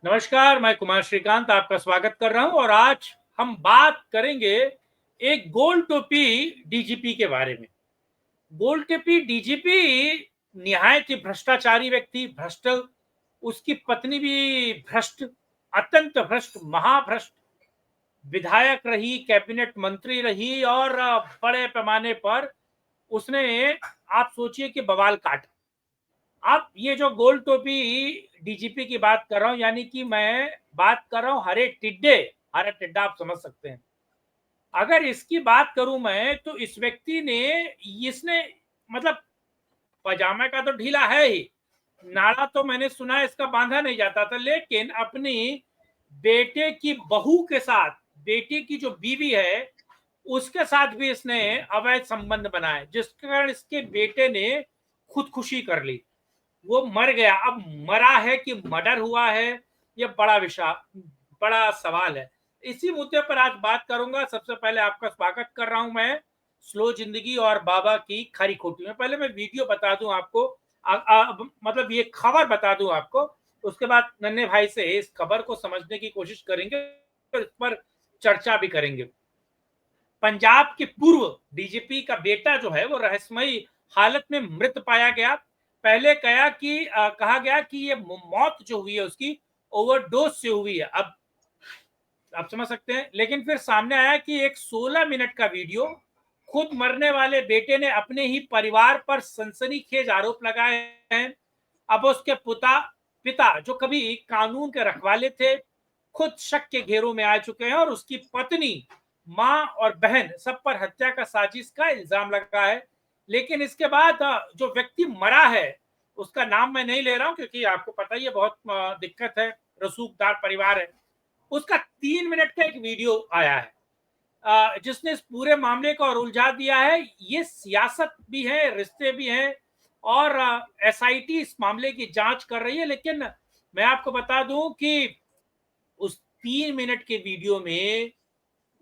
नमस्कार, मैं कुमार श्रीकांत आपका स्वागत कर रहा हूं और आज हम बात करेंगे एक गोल टोपी डीजीपी के बारे में। गोल टोपी डीजीपी निहायत ही भ्रष्टाचारी व्यक्ति, भ्रष्ट, उसकी पत्नी भी भ्रष्ट, अत्यंत भ्रष्ट, महाभ्रष्ट, विधायक रही, कैबिनेट मंत्री रही और बड़े पैमाने पर उसने, आप सोचिए कि बवाल काटा। अब ये जो गोल टोपी डीजीपी की बात कर रहा हूं, यानी कि मैं बात कर रहा हूं हरे टिड्डे, हरा टिड्डा आप समझ सकते हैं। अगर इसकी बात करूं मैं तो इस व्यक्ति ने, इसने मतलब पजामा का तो ढीला है ही, नाड़ा तो मैंने सुना है इसका बांधा नहीं जाता था, लेकिन अपनी बेटे की बहू के साथ, बेटी की जो बीवी है उसके साथ भी इसने अवैध संबंध बनाए, जिसके कारण इसके बेटे ने खुदकुशी कर ली। वो मर गया। अब मरा है कि मर्डर हुआ है, ये बड़ा सवाल है। इसी मुद्दे पर आज बात करूंगा। सबसे पहले आपका स्वागत कर रहा हूं मैं स्लो जिंदगी और बाबा की खरी खोटी में। पहले मैं वीडियो बता दूं आपको, मतलब ये खबर बता दूं आपको, उसके बाद नन्हे भाई से इस खबर को समझने की कोशिश करेंगे और इस पर चर्चा भी करेंगे। पंजाब के पूर्व डीजीपी का बेटा जो है वो रहस्यमयी हालत में मृत पाया गया। पहले कहा गया कि ये मौत जो हुई है उसकी ओवरडोज से हुई है। अब आप समझ सकते हैं, लेकिन फिर सामने आया कि एक 16 मिनट का वीडियो, खुद मरने वाले बेटे ने अपने ही परिवार पर सनसनीखेज आरोप लगाए हैं। अब उसके पिता जो कभी कानून के रखवाले थे, खुद शक के घेरों में आ चुके हैं और उसकी पत्नी, मां और बहन सब पर हत्या का साजिश का इल्जाम लगा है। लेकिन इसके बाद जो व्यक्ति मरा है उसका नाम मैं नहीं ले रहा हूं, क्योंकि आपको पता ही है बहुत दिक्कत है, रसूखदार परिवार है। उसका 3 मिनट का एक वीडियो आया है जिसने इस पूरे मामले को और उलझा दिया है। ये सियासत भी है, रिश्ते भी हैं और एसआईटी इस मामले की जांच कर रही है। लेकिन मैं आपको बता दूं कि उस 3 मिनट के वीडियो में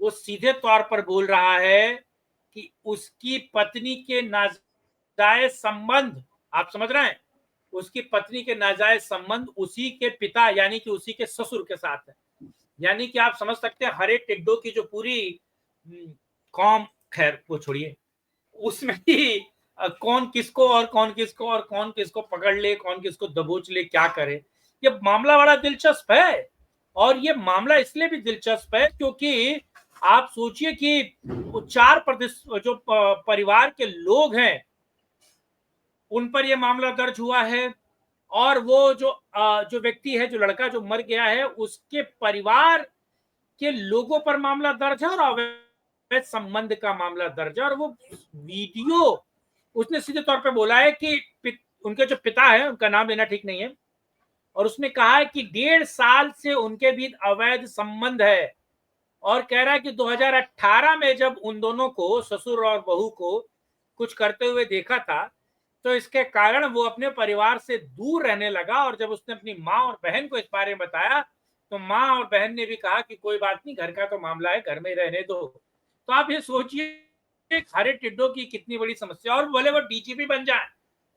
वो सीधे तौर पर बोल रहा है कि उसकी पत्नी के नाजायज संबंध, आप समझ रहे हैं, उसकी पत्नी के नाजायज संबंध उसी के पिता यानी कि उसी के ससुर के साथ है। यानी कि आप समझ सकते हैं हरे टिड्डों की जो पूरी कौम, खैर वो छोड़िए, उसमें ही कौन किसको पकड़ ले, कौन किसको दबोच ले, क्या करे। ये मामला बड़ा दिलचस्प है और ये मामला इसलिए भी दिलचस्प है क्योंकि आप सोचिए कि चार प्रदेश जो परिवार के लोग हैं उन पर यह मामला दर्ज हुआ है और वो जो व्यक्ति है, जो लड़का जो मर गया है, उसके परिवार के लोगों पर मामला दर्ज है और अवैध संबंध का मामला दर्ज है। और वो वीडियो उसने सीधे तौर पे बोला है कि उनके जो पिता है, उनका नाम लेना ठीक नहीं है, और उसने कहा है कि 1.5 साल से उनके बीच अवैध संबंध है और कह रहा है कि 2018 में जब उन दोनों को, ससुर और बहू को, कुछ करते हुए देखा था तो इसके कारण वो अपने परिवार से दूर रहने लगा। और जब उसने अपनी माँ और बहन को इस बारे में बताया तो माँ और बहन ने भी कहा कि कोई बात नहीं, घर का तो मामला है, घर में रहने दो। तो आप ये सोचिए हरे टिड्डों की कितनी बड़ी समस्या। और बोले वो डीजीपी बन जाए,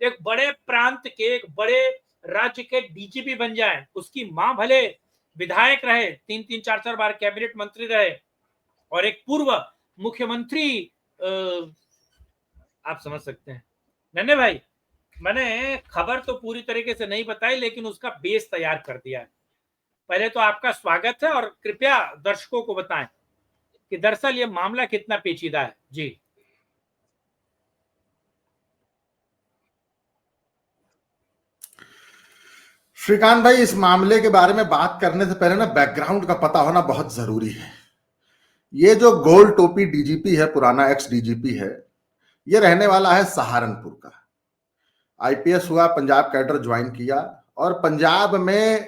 एक बड़े प्रांत के, एक बड़े राज्य के डीजीपी बन जाए, उसकी माँ भले विधायक रहे, 3-3 4-4 बार कैबिनेट मंत्री रहे, और एक पूर्व मुख्यमंत्री, आप समझ सकते हैं। नन्हे भाई, मैंने खबर तो पूरी तरीके से नहीं बताई लेकिन उसका बेस तैयार कर दिया है। पहले तो आपका स्वागत है और कृपया दर्शकों को बताएं कि दरअसल ये मामला कितना पेचीदा है। जी श्रीकांत भाई, इस मामले के बारे में बात करने से पहले ना बैकग्राउंड का पता होना बहुत जरूरी है। ये जो गोल टोपी डीजीपी है, पुराना एक्स डीजीपी है, ये रहने वाला है सहारनपुर का। आईपीएस हुआ, पंजाब कैडर ज्वाइन किया और पंजाब में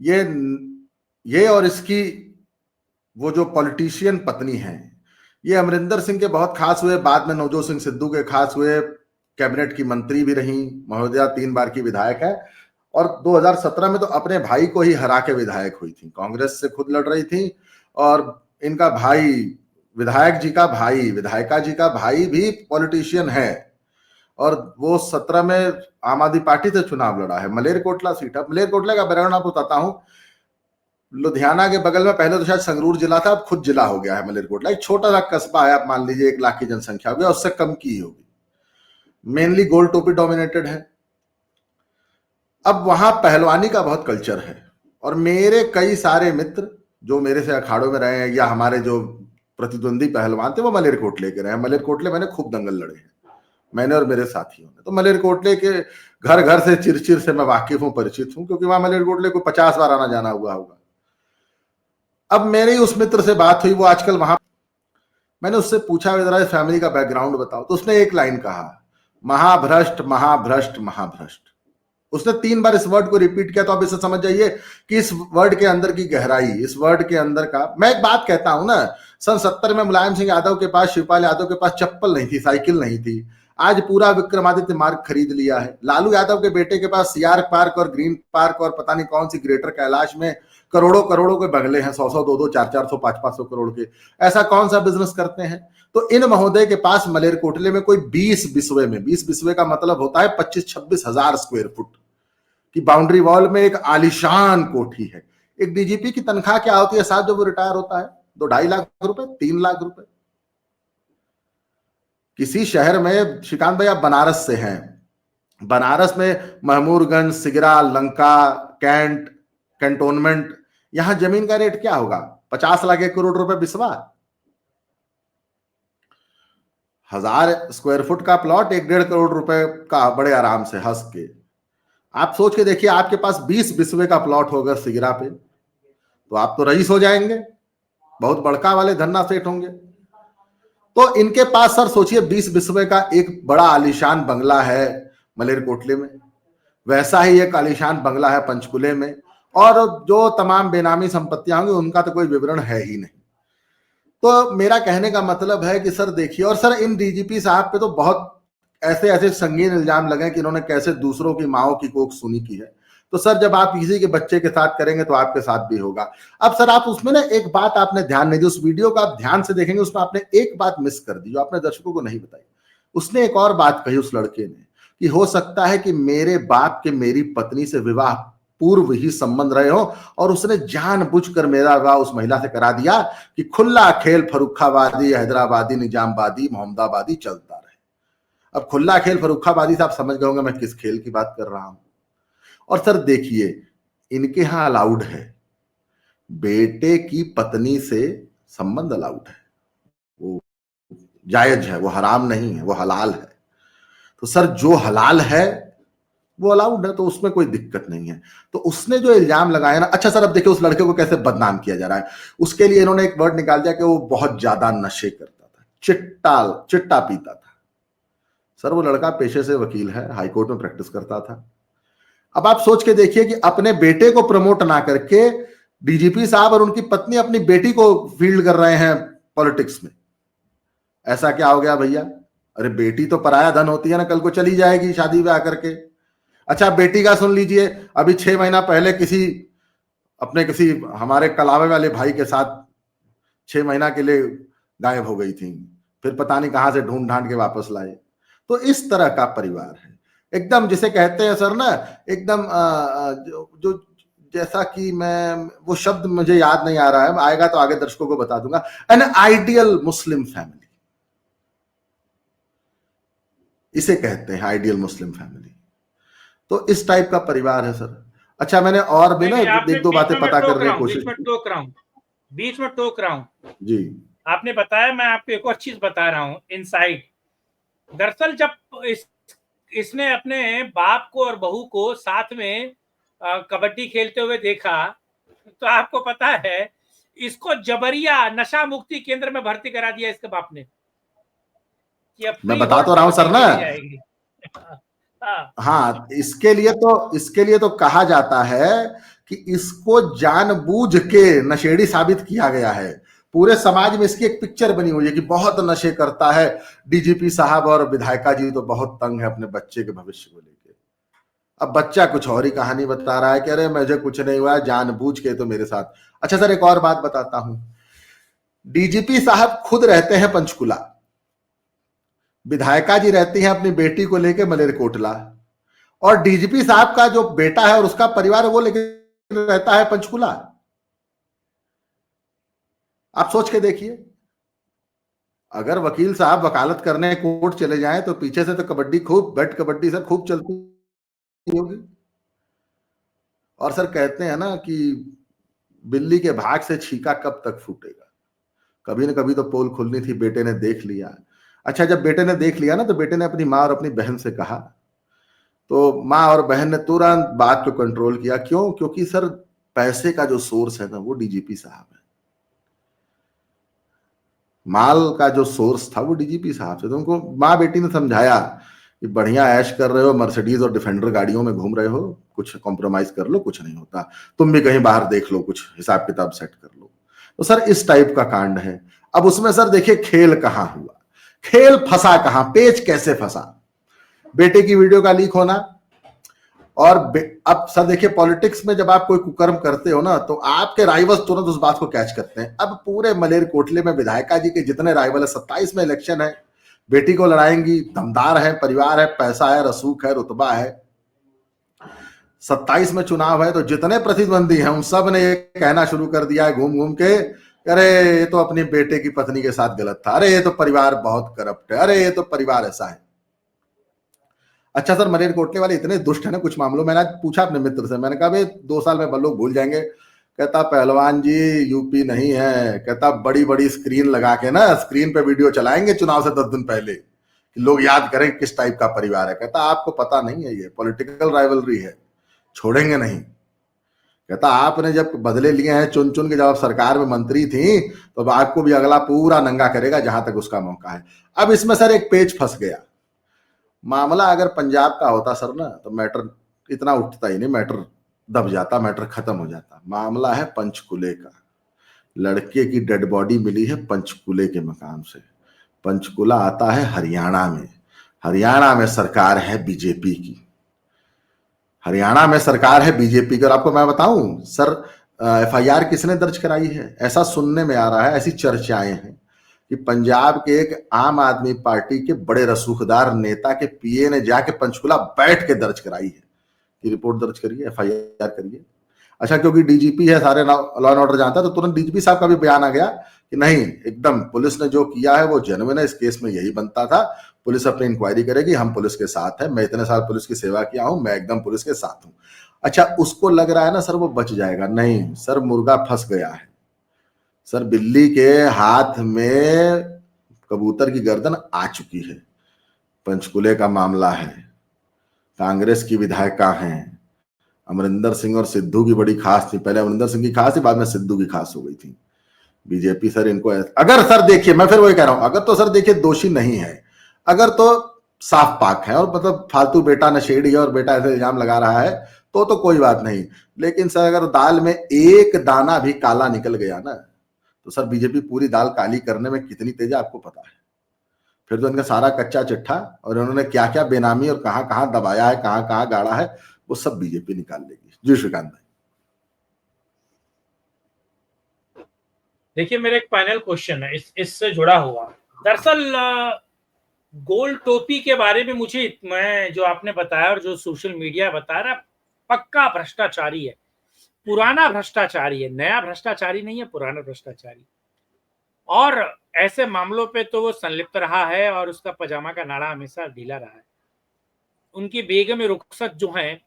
ये और इसकी वो जो पॉलिटिशियन पत्नी है, ये अमरिंदर सिंह के बहुत खास हुए, बाद में नवजोत सिंह सिद्धू के खास हुए, कैबिनेट की मंत्री भी रही, महोदया 3 बार की विधायक है और 2017 में तो अपने भाई को ही हरा के विधायक हुई थी, कांग्रेस से खुद लड़ रही थी। और इनका भाई, विधायक जी का भाई, विधायिका जी का भाई भी पॉलिटिशियन है और वो 17 में आम आदमी पार्टी से चुनाव लड़ा है। मलेरकोटला सीट है। मलेरकोटला का बैकग्राउंड आपको बताता हूं। लुधियाना के बगल में पहले तो शायद संगरूर जिला था, अब खुद जिला हो गया है मलेरकोटला। एक छोटा सा कस्बा है, आप मान लीजिए 1 लाख की जनसंख्या होगी, उससे कम की होगी। मेनली गोल टोपी डोमिनेटेड है। अब वहां पहलवानी का बहुत कल्चर है, और मेरे कई सारे मित्र जो मेरे से अखाड़ों में रहे हैं या हमारे जो प्रतिद्वंदी पहलवान थे वो मलेरकोटले के रहे हैं। मलेरकोटले मैंने खूब दंगल लड़े हैं, मैंने और मेरे साथियों ने। तो मलेरकोटले के घर घर से चिरचिर से मैं वाकिफ हूं, परिचित हूं, क्योंकि वहां मलेरकोटले को 50 बार आना जाना हुआ होगा। अब मेरी उस मित्र से बात हुई, वो आजकल वहां, मैंने उससे पूछा जरा फैमिली का बैकग्राउंड बताओ, तो उसने एक लाइन कहा, महाभ्रष्ट महाभ्रष्ट महाभ्रष्ट। उसने 3 बार इस वर्ड को रिपीट किया। तो आप इसे समझ जाइए कि इस वर्ड के अंदर की गहराई, इस वर्ड के अंदर का। मैं एक बात कहता हूं ना, सन 70 में मुलायम सिंह यादव के पास, शिवपाल यादव के पास चप्पल नहीं थी, साइकिल नहीं थी। आज पूरा विक्रमादित्य मार्ग खरीद लिया है। लालू यादव के बेटे के पास सीआर पार्क और ग्रीन पार्क और पता नहीं कौन सी ग्रेटर कैलाश में करोड़ों करोड़ों के बंगले हैं, 100-100, 200, 400, 500 करोड़ के। ऐसा कौन सा बिजनेस करते हैं? तो इन महोदय के पास मलेरकोटले में कोई 20 बिस्वे में, 20 बिस्वे का मतलब होता है 25-26 हजार स्क्वायर फुट की बाउंड्री वॉल में एक आलिशान कोठी है। एक डीजीपी की तनख्वाह क्या होती है साहब जब वो रिटायर होता है? 2-2.5 लाख रुपए, 3 लाख रुपए। किसी शहर में, श्रीकांत भाई आप बनारस से हैं, बनारस में महमूरगंज, सिगरा, लंका, कैंट, कैंटोनमेंट, यहां जमीन का रेट क्या होगा? 50 लाख 1 करोड़ रुपए बिस्वा। 1000 स्क्वायर फुट का प्लॉट 1-1.5 करोड़ रुपए का बड़े आराम से हंस के। आप सोच के देखिए, आपके पास 20 बिस्वे का प्लॉट होगा सिगरा पे, तो आप तो रईस हो जाएंगे, बहुत बड़का वाले धन्ना सेठ होंगे। तो इनके पास सर सोचिए 20 बिस्वे का एक बड़ा आलीशान बंगला है मलेरकोटले में, वैसा ही एक आलीशान बंगला है पंचकुले में, और जो तमाम बेनामी संपत्तियां होंगी उनका तो कोई विवरण है ही नहीं। तो मेरा कहने का मतलब है कि सर देखिए, और सर इन डीजीपी साहब पे तो बहुत ऐसे ऐसे संगीन इल्जाम लगे कि इन्होंने कैसे दूसरों की माओ की कोख सुनी की है। तो सर जब आप किसी के बच्चे के साथ करेंगे तो आपके साथ भी होगा। अब सर आप उसमें ना एक बात आपने ध्यान नहीं दी, उस वीडियो को आप ध्यान से देखेंगे, उसमें आपने एक बात मिस कर दी जो आपने दर्शकों को नहीं बताई। उसने एक और बात कही उस लड़के ने, कि हो सकता है कि मेरे बाप के मेरी पत्नी से विवाह पूर्व ही संबंध रहे हो, और उसने जानबूझकर मेरा विवाह उस महिला से करा दिया कि खुला खेल फरुखाबादी, हैदराबादी, निजामबादी, मोहम्मदाबादी चलता रहे। अब खुला खेल फरुखाबादी से आप समझ गए होंगे मैं किस खेल की बात कर रहा हूं। और सर देखिए, इनके यहां अलाउड है, बेटे की पत्नी से संबंध अलाउड है, वो जायज है, वो हराम नहीं है, वो हलाल है। तो सर जो हलाल है वो अलाउड है, तो उसमें कोई दिक्कत नहीं है। तो उसने जो इल्जाम लगाया ना, अच्छा सर अब देखिए उस लड़के को कैसे बदनाम किया जा रहा है। उसके लिए इन्होंने एक वर्ड निकाल दिया कि वो बहुत ज्यादा नशे करता था, चिट्टा पीता था। सर वो लड़का पेशे से वकील है, हाईकोर्ट में प्रैक्टिस करता था। अब आप सोच के देखिए कि अपने बेटे को प्रमोट ना करके डीजीपी साहब और उनकी पत्नी अपनी बेटी को फील्ड कर रहे हैं पॉलिटिक्स में। ऐसा क्या हो गया भैया? अरे बेटी तो पराया धन होती है ना, कल को चली जाएगी शादी ब्याह करके। अच्छा बेटी का सुन लीजिए, अभी 6 महीना पहले किसी हमारे कलावे वाले भाई के साथ 6 महीना के लिए गायब हो गई थी, फिर पता नहीं कहां से ढूंढ ढांड के वापस लाए। तो इस तरह का परिवार है एकदम, जिसे कहते हैं सर ना, एकदम जो जैसा कि मैं, वो शब्द मुझे याद नहीं आ रहा है, आएगा तो आगे दर्शकों को बता दूंगा। एन आइडियल मुस्लिम फैमिली, इसे कहते हैं आइडियल मुस्लिम फैमिली। तो इस टाइप का परिवार है सर। अच्छा मैंने और भी ना 1-2 बातें पता करने की कोशिश, बीच में टोक रहा हूं जी। आपने बताया, मैं आपको एक और चीज बता रहा हूं इनसाइड। दरअसल जब इसने अपने बाप को और बहू को साथ में कबड्डी खेलते हुए देखा, तो आपको पता है इसको जबरिया नशा मुक्ति केंद्र में भर्ती करा दिया इसके बाप ने। मैं बता तो रहा हूं सर ना। हाँ, इसके लिए तो कहा जाता है कि इसको जानबूझ के नशेड़ी साबित किया गया है। पूरे समाज में इसकी एक पिक्चर बनी हुई है कि बहुत नशे करता है डीजीपी साहब, और विधायिका जी तो बहुत तंग है अपने बच्चे के भविष्य को लेकर। अब बच्चा कुछ और ही कहानी बता रहा है कि अरे मुझे कुछ नहीं हुआ, जानबूझ के तो मेरे साथ। अच्छा सर एक और बात बताता हूं, डीजीपी साहब खुद रहते हैं पंचकुला, विधायिका जी रहती हैं अपनी बेटी को लेके मलेरकोटला, और डीजीपी साहब का जो बेटा है और उसका परिवार वो लेके रहता है पंचकुला। आप सोच के देखिए, अगर वकील साहब वकालत करने कोर्ट चले जाएं तो पीछे से तो कबड्डी, खूब बेट कबड्डी सर खूब चलती होगी। और सर कहते हैं ना कि बिल्ली के भाग से छीका कब तक फूटेगा, कभी ना कभी तो पोल खुलनी थी। बेटे ने देख लिया। अच्छा, जब बेटे ने देख लिया ना, तो बेटे ने अपनी माँ और अपनी बहन से कहा, तो माँ और बहन ने तुरंत बात को कंट्रोल किया। क्यों? क्योंकि सर पैसे का जो सोर्स है ना, वो डीजीपी साहब है। माल का जो सोर्स था वो डीजीपी साहब से। तो उनको माँ बेटी ने समझाया कि बढ़िया ऐश कर रहे हो, मर्सिडीज और डिफेंडर गाड़ियों में घूम रहे हो, कुछ कॉम्प्रोमाइज कर लो, कुछ नहीं होता, तुम भी कहीं बाहर देख लो, कुछ हिसाब किताब सेट कर लो। तो सर इस टाइप का कांड है। अब उसमें सर देखिए खेल कहां हुआ, खेल फंसा कहां, पेच कैसे फंसा। बेटे की वीडियो का लीक होना, और अब सर देखिए पॉलिटिक्स में जब आप कोई कुकर्म करते हो ना, तो आपके राइवल्स तुरंत उस बात को कैच करते हैं। अब पूरे मलेरकोटले में विधायिका जी के जितने राइवल है, 27 में इलेक्शन है, बेटी को लड़ाएंगी, दमदार है, परिवार है, पैसा है, रसूख है, रुतबा है, 27 में चुनाव है, तो जितने प्रतिद्वंदी हैं उन सब ने ये कहना शुरू कर दिया है घूम घूम के, अरे ये तो अपनी बेटे की पत्नी के साथ गलत था, अरे ये तो परिवार बहुत करप्ट है, अरे ये तो परिवार ऐसा है। अच्छा सर, मलेरकोटले वाले इतने दुष्ट है ना कुछ मामलों में। मैंने पूछा अपने मित्र से, मैंने कहा भाई 2 साल में लोग भूल जाएंगे। कहता पहलवान जी यूपी नहीं है, कहता बड़ी बड़ी स्क्रीन लगा के ना, स्क्रीन पे वीडियो चलाएंगे चुनाव से 10 दिन पहले कि लोग याद करें किस टाइप का परिवार है। कहता आपको पता नहीं है, ये पॉलिटिकल राइवलरी है, छोड़ेंगे नहीं। कहता आपने जब बदले लिए हैं चुन चुन के, जब आप सरकार में मंत्री थी, तो आपको भी अगला पूरा नंगा करेगा जहां तक उसका मौका है। अब इसमें सर एक पेज फंस गया। मामला अगर पंजाब का होता सर ना, तो मैटर इतना उठता ही नहीं, मैटर दब जाता, मैटर खत्म हो जाता। मामला है पंचकुले का। लड़के की डेड बॉडी मिली है पंचकुले के मकान से। पंचकुला आता है हरियाणा में। हरियाणा में सरकार है बीजेपी की। हरियाणा में सरकार है बीजेपी की। और आपको मैं बताऊं सर, एफआईआर किसने दर्ज कराई है? ऐसा सुनने में आ रहा है, ऐसी चर्चाएं हैं कि पंजाब के एक आम आदमी पार्टी के बड़े रसूखदार नेता के पीए ने जाके पंचकुला बैठ के दर्ज कराई है कि रिपोर्ट दर्ज करिए, एफआईआर करिए। अच्छा, क्योंकि डीजीपी है, सारे लॉ एंड ऑर्डर जानता है, तो तुरंत डीजीपी साहब का भी बयान आ गया कि नहीं, एकदम पुलिस ने जो किया है वो जेन्युइन है, इस केस में यही बनता था, पुलिस अपनी इंक्वायरी करेगी, हम पुलिस के साथ हैं, मैं इतने साल पुलिस की सेवा किया हूं, मैं एकदम पुलिस के साथ हूं। अच्छा, उसको लग रहा है ना सर वो बच जाएगा, नहीं सर, मुर्गा फंस गया है। सर बिल्ली के हाथ में कबूतर की गर्दन आ चुकी है। पंचकुले का मामला है, कांग्रेस की विधायिका हैं, अमरिंदर सिंह और सिद्धू की बड़ी खास थी, पहले अमरिंदर सिंह की खास थी, बाद में सिद्धू की खास हो गई थी। बीजेपी सर इनको, अगर सर देखिए, मैं फिर वही कह रहा हूं, अगर तो सर देखिए दोषी नहीं है, अगर तो साफ पाक है, और मतलब फालतू बेटा नशेड़ी है और बेटा ऐसे इल्जाम लगा रहा है, तो कोई बात नहीं। लेकिन सर अगर दाल में एक दाना भी काला निकल गया ना, तो सर बीजेपी पूरी दाल काली करने में कितनी तेज है आपको पता है। फिर तो इनका सारा कच्चा चिट्ठा और इन्होंने क्या क्या बेनामी और कहां कहां दबाया है, कहां कहां गाड़ा है, वो सब बीजेपी निकाल लेगी। जी श्रीकांत भाई। देखिए, मेरा एक फाइनल क्वेश्चन है इससे जुड़ा हुआ। दरअसल गोल टोपी के बारे में मुझे, मैं जो आपने बताया और जो सोशल मीडिया बता रहा, पक्का भ्रष्टाचारी है, पुराना भ्रष्टाचारी है, नया भ्रष्टाचारी नहीं है, पुराना भ्रष्टाचारी। और ऐसे मामलों पे तो वो संलिप्त रहा है और उसका पजामा का नाड़ा हमेशा ढीला रहा है। उनकी बेगम रुखसत जो है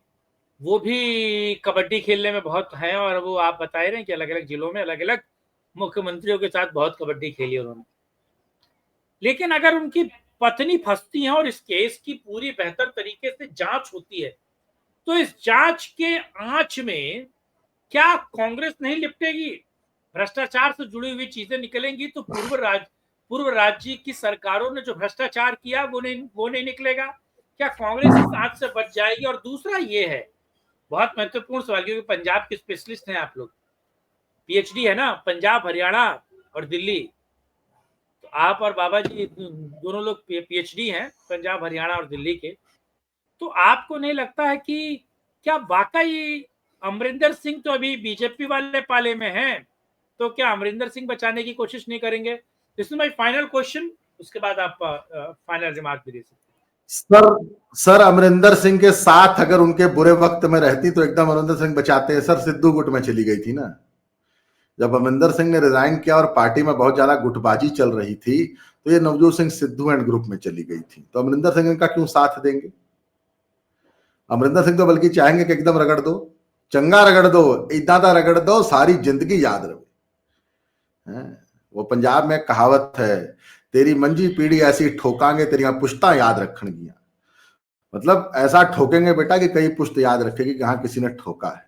वो भी कबड्डी खेलने में बहुत है, और वो आप बता रहे हैं कि अलग अलग जिलों में अलग अलग मुख्यमंत्रियों के साथ बहुत कबड्डी खेली उन्होंने। लेकिन अगर उनकी पत्नी फंसती है और इस केस की पूरी बेहतर तरीके से जांच होती है, तो इस जांच के आंच में क्या कांग्रेस नहीं लिपटेगी? भ्रष्टाचार से जुड़ी हुई चीजें निकलेंगी तो पूर्व राज्य की सरकारों ने जो भ्रष्टाचार किया वो नहीं निकलेगा? क्या कांग्रेस इस आंच से बच जाएगी? और दूसरा ये है बहुत महत्वपूर्ण सवाल, क्योंकि पंजाब के स्पेशलिस्ट हैं आप लोग, पीएचडी है ना, पंजाब, हरियाणा और दिल्ली। तो आप और बाबा जी दोनों लोग पीएचडी हैं पंजाब, हरियाणा और दिल्ली के। तो आपको नहीं लगता है कि क्या वाकई अमरिंदर सिंह तो अभी बीजेपी वाले पाले में हैं, तो क्या अमरिंदर सिंह बचाने की कोशिश नहीं करेंगे? This is my final question. उसके बाद आप फाइनल रिमार्क भी दे सकते सर अमरिंदर सिंह के साथ अगर उनके बुरे वक्त में रहती तो एकदम अमरिंदर सिंह बचाते हैं। सर सिद्धू गुट में चली गई थी ना, जब अमरिंदर सिंह ने रिजाइन किया और पार्टी में बहुत ज्यादा गुटबाजी चल रही थी तो ये नवजोत सिंह सिद्धू एंड ग्रुप में चली गई थी। तो अमरिंदर सिंह इनका क्यों साथ देंगे? अमरिंदर सिंह तो बल्कि चाहेंगे कि एकदम रगड़ दो, चंगा रगड़ दो, इतना रगड़ दो सारी जिंदगी याद रहे। वो पंजाब में कहावत है, तेरी मंजी पीढ़ी ऐसी ठोकांगे तेरी पुश्ता याद रखणगियां। मतलब ऐसा ठोकेंगे बेटा कि कई पुश्त याद रखेगी कि हाँ किसी ने ठोका है।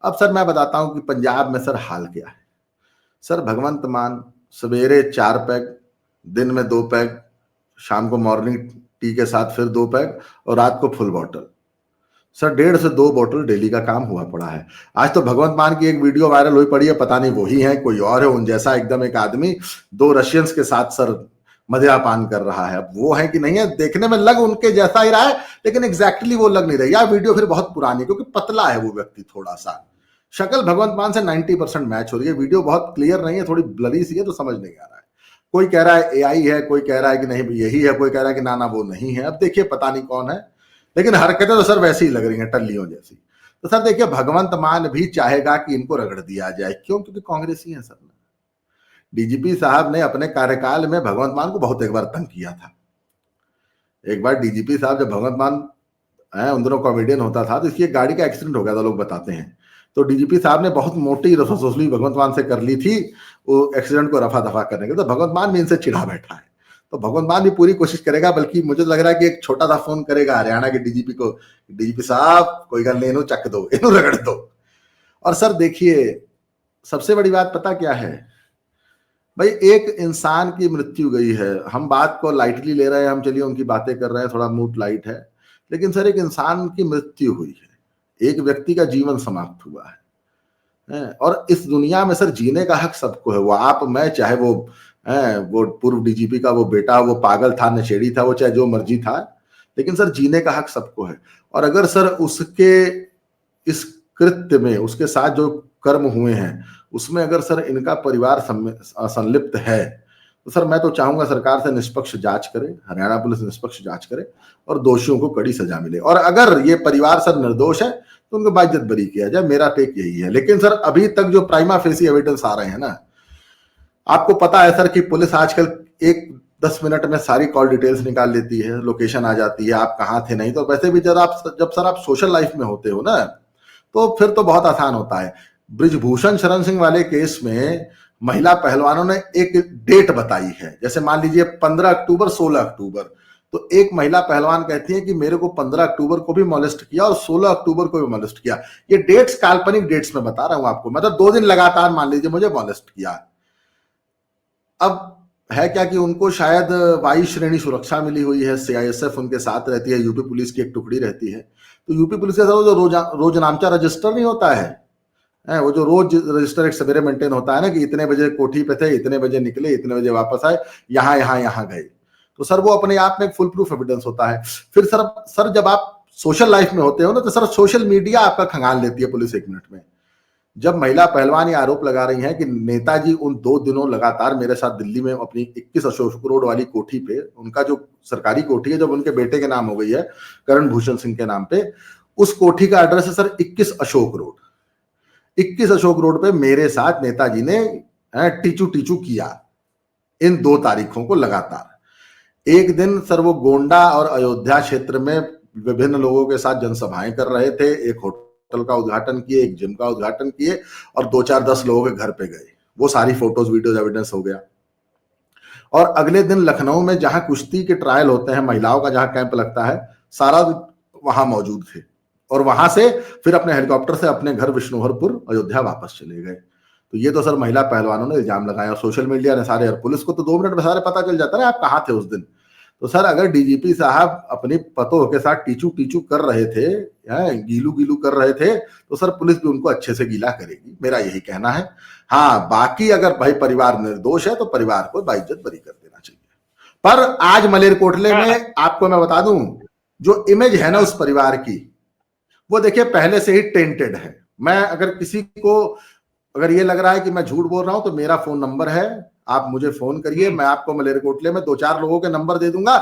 अब सर मैं बताता हूं कि पंजाब में सर हाल क्या है। सर भगवंत मान सवेरे 4 पैग, दिन में 2 पैग, शाम को मॉर्निंग टी के साथ फिर 2 पैग और रात को फुल बॉटल। सर 1.5 से 2 बोतल डेली का काम हुआ पड़ा है। आज तो भगवंत मान की एक वीडियो वायरल हुई पड़ी है, पता नहीं वही है कोई और है, उन जैसा एकदम एक आदमी 2 रशियंस के साथ सर मदिरापान कर रहा है। अब वो है कि नहीं है, देखने में लग उनके जैसा ही रहा है लेकिन एग्जैक्टली वो लग नहीं रही। यह वीडियो फिर बहुत पुरानी, क्योंकि पतला है वो व्यक्ति, थोड़ा सा शक्ल भगवंत मान से 90% मैच हो रही है। वीडियो बहुत क्लियर नहीं है, थोड़ी ब्लरी सी है तो समझ नहीं आ रहा है। कोई कह रहा है एआई है, कोई कह रहा है कि नहीं यही है, कोई कह रहा है कि ना वो नहीं है। अब देखिए पता नहीं कौन है, लेकिन हरकतें तो सर वैसी ही लग रही हैं, टल्लियों जैसी। तो सर देखिए भगवंत मान भी चाहेगा कि इनको रगड़ दिया जाए। क्यों? क्योंकि कांग्रेसी है सर। डीजीपी साहब ने अपने कार्यकाल में भगवंत मान को बहुत एक बार तंग किया था। एक बार डीजीपी साहब जब भगवंत मान उन दोनों कॉमेडियन होता था तो इसकी एक गाड़ी का एक्सीडेंट हो गया था, लोग बताते हैं। तो डीजीपी साहब ने बहुत मोटी रफासोसली भगवंत मान से कर ली थी वो एक्सीडेंट को रफा दफा करने के। तो भगवंत मान भी इनसे चिढ़ा बैठा है, तो भगवंत मान भी पूरी कोशिश करेगा, बल्कि मुझे लग रहा है कि एक छोटा सा फोन करेगा हरियाणा के डीजीपी को, डीजीपी साहब कोई गल नहीं, इन्हों चक दो, इन्हों रगड़ दो। और सर देखिए सबसे बड़ी बात पता क्या है भाई, एक इंसान की मृत्यु गई है, हम बात को लाइटली ले रहे हैं, हम चलिए उनकी बातें कर रहे हैं, थोड़ा मूड लाइट है, लेकिन सर एक इंसान की मृत्यु हुई है, एक व्यक्ति का जीवन समाप्त हुआ है। और इस दुनिया में सर जीने का हक सबको है, वो आप मैं, चाहे वो पूर्व डीजीपी का वो बेटा वो पागल था, नशेड़ी था, वो चाहे जो मर्जी था, लेकिन सर जीने का हक सबको है। और अगर सर उसके इस कृत्य में उसके साथ जो कर्म हुए हैं उसमें अगर सर इनका परिवार संलिप्त है तो सर मैं तो चाहूंगा सरकार से निष्पक्ष जांच करे, हरियाणा पुलिस निष्पक्ष जांच करे और दोषियों को कड़ी सजा मिले। और अगर ये परिवार सर निर्दोष है तो उनको बाइज्जत बरी किया जाए, मेरा टेक यही है। लेकिन सर अभी तक जो प्राइमा फेसी एविडेंस आ रहे हैं ना, आपको पता है सर कि पुलिस आजकल 10 मिनट में सारी कॉल डिटेल्स निकाल लेती है, लोकेशन आ जाती है, आप कहाँ थे। नहीं तो वैसे भी जब सर आप सोशल लाइफ में होते हो ना तो फिर तो बहुत आसान होता है। ब्रिजभूषण शरण सिंह वाले केस में महिला पहलवानों ने एक डेट बताई है, जैसे मान लीजिए 15 अक्टूबर 16 अक्टूबर, तो एक महिला पहलवान कहती है कि मेरे को 15 अक्टूबर को भी मोलेस्ट किया और 16 अक्टूबर को भी मोलेस्ट किया। ये डेट्स काल्पनिक डेट्स में बता रहा हूं आपको, मतलब 2 दिन लगातार मान लीजिए मुझे मोलेस्ट किया। अब है क्या कि उनको शायद वायु श्रेणी सुरक्षा मिली हुई है, सीआईएसएफ उनके साथ रहती है, यूपी पुलिस की एक टुकड़ी रहती है। तो यूपी पुलिस का जो रोजनामचा रजिस्टर नहीं होता है, वो जो रोज रजिस्टर एक सवेरे मेंटेन होता है ना कि इतने बजे कोठी पे थे, इतने बजे निकले, इतने बजे वापस आए, यहाँ गए, तो सर वो अपने आप में एक फुल प्रूफ एविडेंस होता है। फिर सर जब आप सोशल लाइफ में होते हो ना तो सर सोशल मीडिया आपका खंगाल लेती है पुलिस 1 मिनट में। जब महिला पहलवान ये आरोप लगा रही हैं कि नेताजी उन 2 दिनों लगातार मेरे साथ दिल्ली में अपनी 21 अशोक रोड वाली कोठी पे, उनका जो सरकारी कोठी है जब उनके बेटे के नाम हो गई है करण भूषण सिंह के नाम पे, उस कोठी का एड्रेस है sir 21 Ashok road. 21 Ashok road पे मेरे साथ नेताजी ने टीचू किया इन 2 तारीखों को लगातार। एक दिन सर वो गोंडा और अयोध्या क्षेत्र में विभिन्न लोगों के साथ जनसभाएं कर रहे थे, एक होटल का उद्घाटन किए, एक जिम का उद्घाटन किए और 2-4-10 लोगों के घर पे गए। वो सारी फोटोज वीडियोज एविडेंस हो गया। और अगले दिन लखनऊ में जहां कुश्ती के ट्रायल होते हैं, महिलाओं का जहां कैंप लगता है, सारा वहां मौजूद थे और वहां से फिर अपने हेलीकॉप्टर से अपने घर विष्णुहरपुर अयोध्या वापस चले गए। तो ये तो सर महिला पहलवानों ने इल्जाम लगाया और सोशल मीडिया ने सारे, और पुलिस को तो 2 मिनट में सारे पता चल जाता है आप कहाँ थे उस दिन। तो सर अगर डीजीपी साहब अपनी पतों के साथ टीचू कर रहे थे, गीलू कर रहे थे, तो सर पुलिस भी उनको अच्छे से गीला करेगी, मेरा यही कहना है। हाँ बाकी अगर भाई परिवार निर्दोष है तो परिवार को बाइज्जत बरी कर देना चाहिए। पर आज मलेरकोटले में आपको मैं बता दूं, जो इमेज है ना उस परिवार की, वो देखिए पहले से ही टेंटेड है। मैं अगर किसी को अगर ये लग रहा है कि मैं झूठ बोल रहा हूं तो मेरा फोन नंबर है, आप मुझे फोन करिए, मैं आपको मलेरकोटले में 2-4 लोगों के नंबर दे दूंगा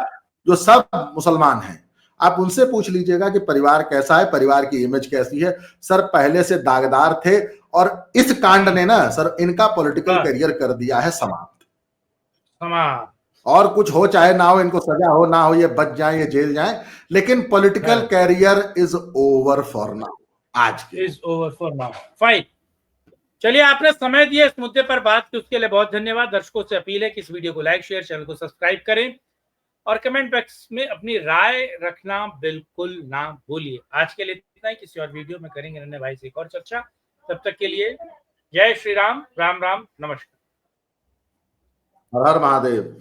जो सब मुसलमान हैं। आप उनसे पूछ लीजिएगा कि परिवार कैसा है, परिवार की इमेज कैसी है। सर पहले से दागदार थे और इस कांड ने ना सर इनका पॉलिटिकल करियर कर दिया है समाप्त। और कुछ हो चाहे ना हो, इनको सजा हो ना हो, ये बच जाए, ये जेल जाए, लेकिन political career is over for now. आज के is over for now. Fine, चलिए आपने समय दिया इस मुद्दे पर बात की, उसके लिए बहुत धन्यवाद। दर्शकों से अपील है कि इस वीडियो को लाइक शेयर, चैनल को सब्सक्राइब करें और कमेंट बॉक्स में अपनी राय रखना बिल्कुल ना भूलिए। आज के लिए इतना ही, किसी और वीडियो में करेंगे नन्हे भाई से एक और चर्चा। तब तक के लिए जय श्री राम, राम राम, नमस्कार, हर हर महादेव।